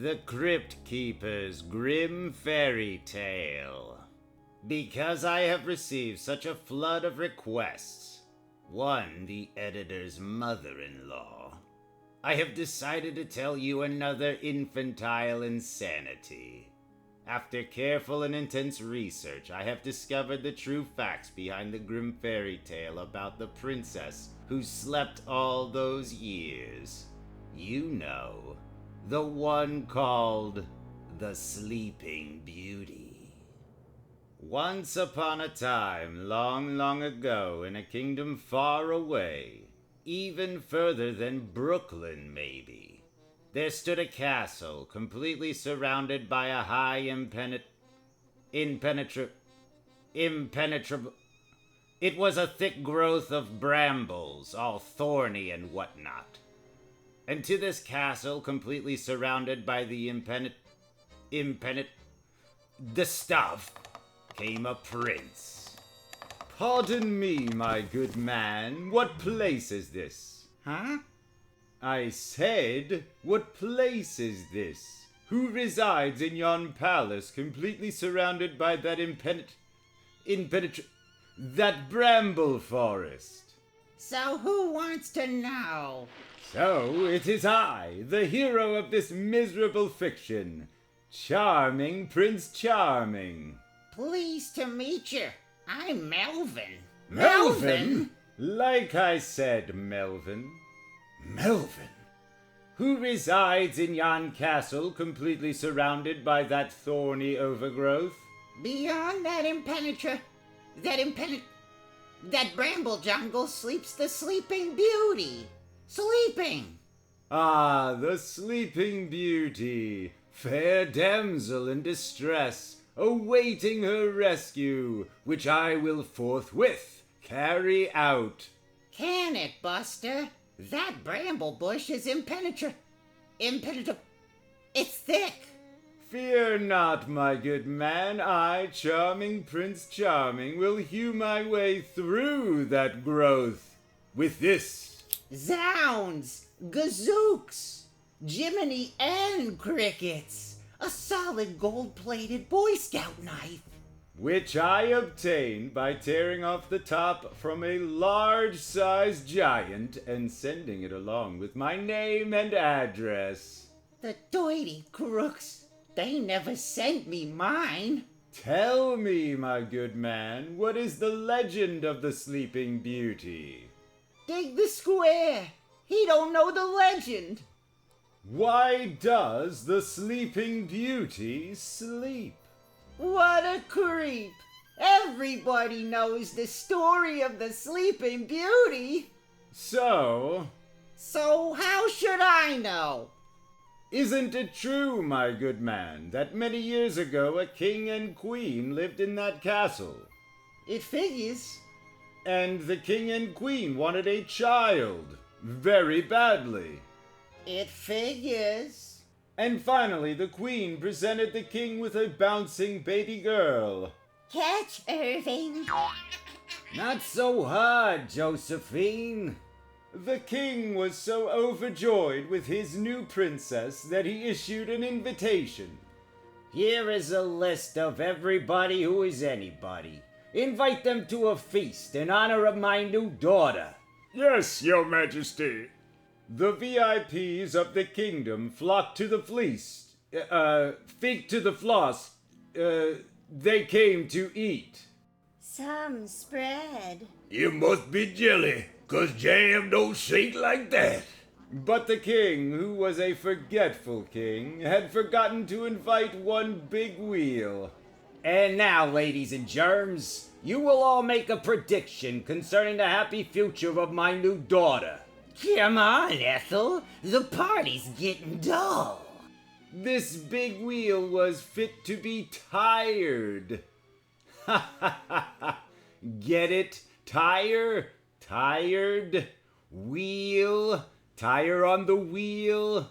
The Crypt-Keeper's Grim Fairy Tale. Because I have received such a flood of requests, one the editor's mother-in-law, I have decided to tell you another infantile insanity. After careful and intense research, I have discovered the true facts behind the grim fairy tale about the princess who slept all those years. You know, the one called the Sleeping Beauty. Once upon a time, long, long ago, in a kingdom far away, even further than Brooklyn, maybe, there stood a castle completely surrounded by a high impenetrable... It was a thick growth of brambles, all thorny and whatnot. And to this castle, completely surrounded by the the stuff, came a prince. Pardon me, my good man, what place is this? Huh? I said, what place is this? Who resides in yon palace, completely surrounded by that that bramble forest? So who wants to know? So it is I, the hero of this miserable fiction, Charming Prince Charming. Pleased to meet you. I'm Melvin. Melvin? Like I said, Melvin. Melvin? Who resides in yon castle, completely surrounded by that thorny overgrowth? Beyond that bramble jungle sleeps the Sleeping Beauty. Sleeping! Ah, the Sleeping Beauty, fair damsel in distress, awaiting her rescue, which I will forthwith carry out. Can it, Buster? That bramble bush is impenetrable. It's thick. Fear not, my good man. I, Charming Prince Charming, will hew my way through that growth with this. Zounds! Gazooks! Jiminy and crickets! A solid gold-plated Boy Scout knife! Which I obtained by tearing off the top from a large-sized giant and sending it along with my name and address. The doity crooks! They never sent me mine! Tell me, my good man, what is the legend of the Sleeping Beauty? Dig the square! He don't know the legend! Why does the Sleeping Beauty sleep? What a creep! Everybody knows the story of the Sleeping Beauty! So how should I know? Isn't it true, my good man, that many years ago a king and queen lived in that castle? It figures. And the king and queen wanted a child, very badly. It figures. And finally the queen presented the king with a bouncing baby girl. Catch, Irving. Not so hard, Josephine. The king was so overjoyed with his new princess that he issued an invitation. Here is a list of everybody who is anybody. Invite them to a feast in honor of my new daughter. Yes, your majesty. The VIPs of the kingdom flocked to the feet to the floss. They came to eat. Some spread. You must be jelly, 'cause jam don't shake like that. But the king, who was a forgetful king, had forgotten to invite one big wheel. And now, ladies and germs, you will all make a prediction concerning the happy future of my new daughter. Come on, Ethel. The party's getting dull. This big wheel was fit to be tired. Ha ha ha ha. Get it? Tire? Tired? Wheel? Tire on the wheel?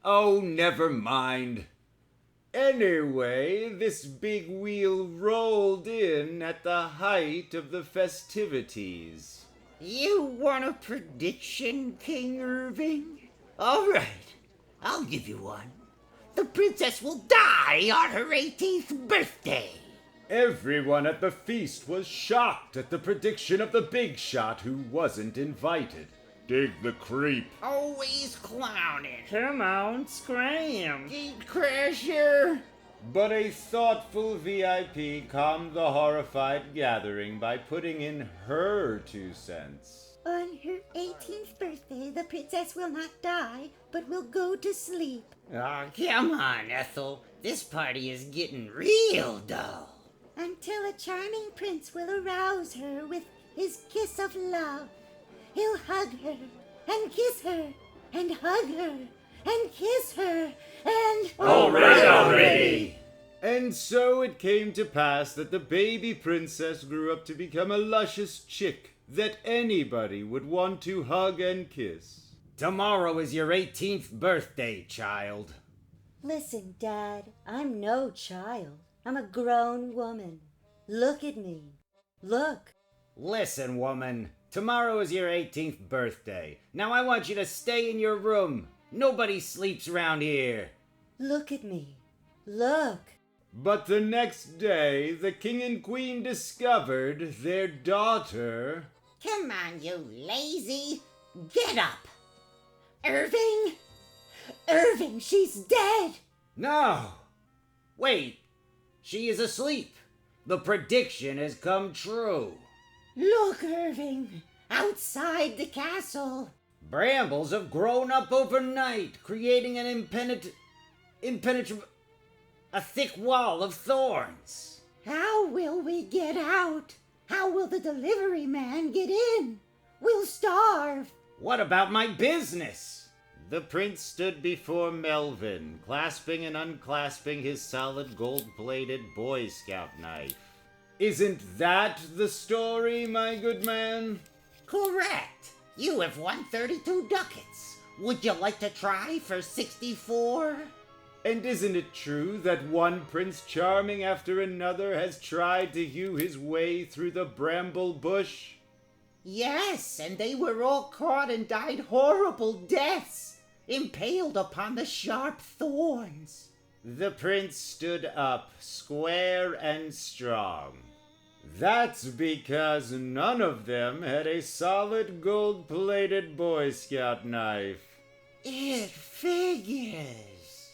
Oh, never mind. Anyway, this big wheel rolled in at the height of the festivities. You want a prediction, King Irving? All right, I'll give you one. The princess will die on her 18th birthday. Everyone at the feast was shocked at the prediction of the big shot who wasn't invited. Dig the creep. Always clowning. Come on, scram. Gate crasher. But a thoughtful VIP calmed the horrified gathering by putting in her 2 cents. On her 18th birthday, the princess will not die, but will go to sleep. Oh, come on, Ethel. This party is getting real dull. Until a charming prince will arouse her with his kiss of love. He'll hug her, and kiss her, and hug her, and kiss her, and... All right already! And so it came to pass that the baby princess grew up to become a luscious chick that anybody would want to hug and kiss. Tomorrow is your 18th birthday, child. Listen, Dad, I'm no child. I'm a grown woman. Look at me. Look. Listen, woman. Tomorrow is your 18th birthday. Now I want you to stay in your room. Nobody sleeps around here. Look at me. Look. But the next day, the king and queen discovered their daughter... Come on, you lazy. Get up. Irving? Irving, she's dead. No. Wait. She is asleep. The prediction has come true. Look, Irving. Outside the castle. Brambles have grown up overnight, creating an impenetrable... a thick wall of thorns. How will we get out? How will the delivery man get in? We'll starve. What about my business? The prince stood before Melvin, clasping and unclasping his solid gold-plated Boy Scout knife. Isn't that the story, my good man? Correct. You have won 32 ducats. Would you like to try for 64? And isn't it true that one Prince Charming after another has tried to hew his way through the bramble bush? Yes, and they were all caught and died horrible deaths, impaled upon the sharp thorns. The prince stood up, square and strong. That's because none of them had a solid gold-plated Boy Scout knife. It figures.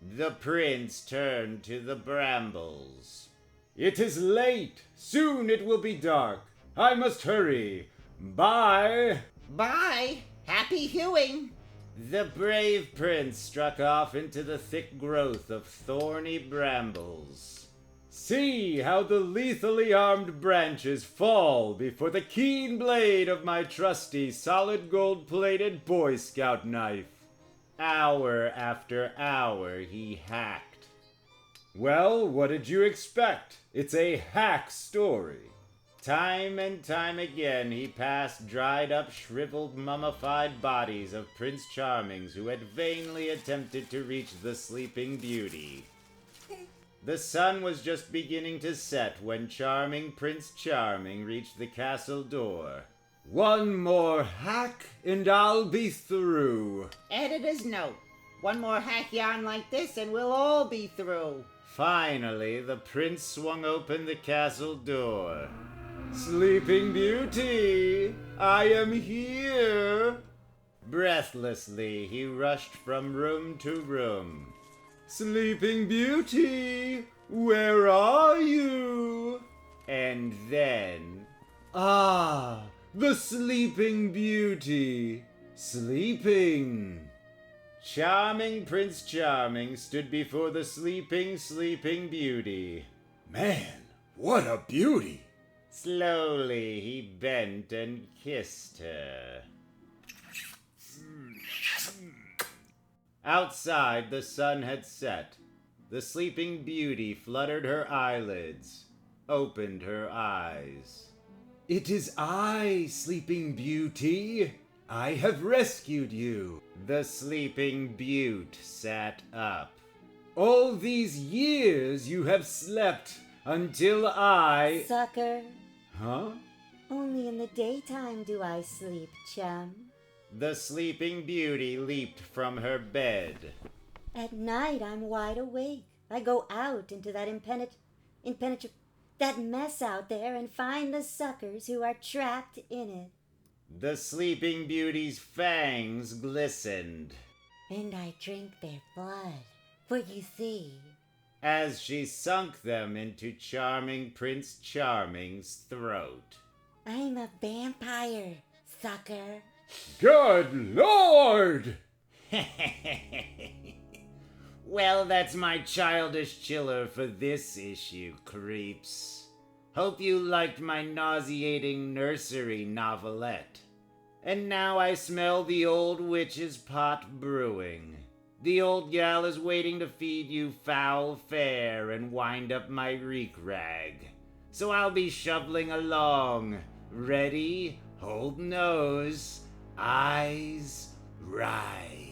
The prince turned to the brambles. It is late. Soon it will be dark. I must hurry. Bye. Bye. Happy hewing. The brave prince struck off into the thick growth of thorny brambles. See how the lethally armed branches fall before the keen blade of my trusty solid gold-plated Boy Scout knife. Hour after hour he hacked. Well, what did you expect? It's a hack story. Time and time again he passed dried-up, shriveled, mummified bodies of Prince Charmings who had vainly attempted to reach the Sleeping Beauty. The sun was just beginning to set when charming Prince Charming reached the castle door. One more hack and I'll be through. Editor's note. One more hack yarn like this and we'll all be through. Finally, the prince swung open the castle door. Sleeping Beauty, I am here. Breathlessly, he rushed from room to room. Sleeping Beauty, where are you? And then, the Sleeping Beauty, sleeping. Charming Prince Charming stood before the sleeping Beauty. Man, what a beauty! Slowly he bent and kissed her. Outside the sun had set. The Sleeping Beauty fluttered her eyelids, opened her eyes. It is I, Sleeping Beauty. I have rescued you. The Sleeping Beaut sat up. All these years you have slept until I... Sucker. Huh? Only in the daytime do I sleep, chum. The Sleeping Beauty leaped from her bed. At night I'm wide awake. I go out into that that mess out there and find the suckers who are trapped in it. The Sleeping Beauty's fangs glistened And I drink their blood, for you see, as she sunk them into Charming Prince Charming's throat. I'm a vampire, sucker. Good Lord! Well, that's my childish chiller for this issue, creeps. Hope you liked my nauseating nursery novelette. And now I smell the old witch's pot brewing. The old gal is waiting to feed you foul fare and wind up my reek rag. So I'll be shoveling along. Ready, hold nose, eyes, rise.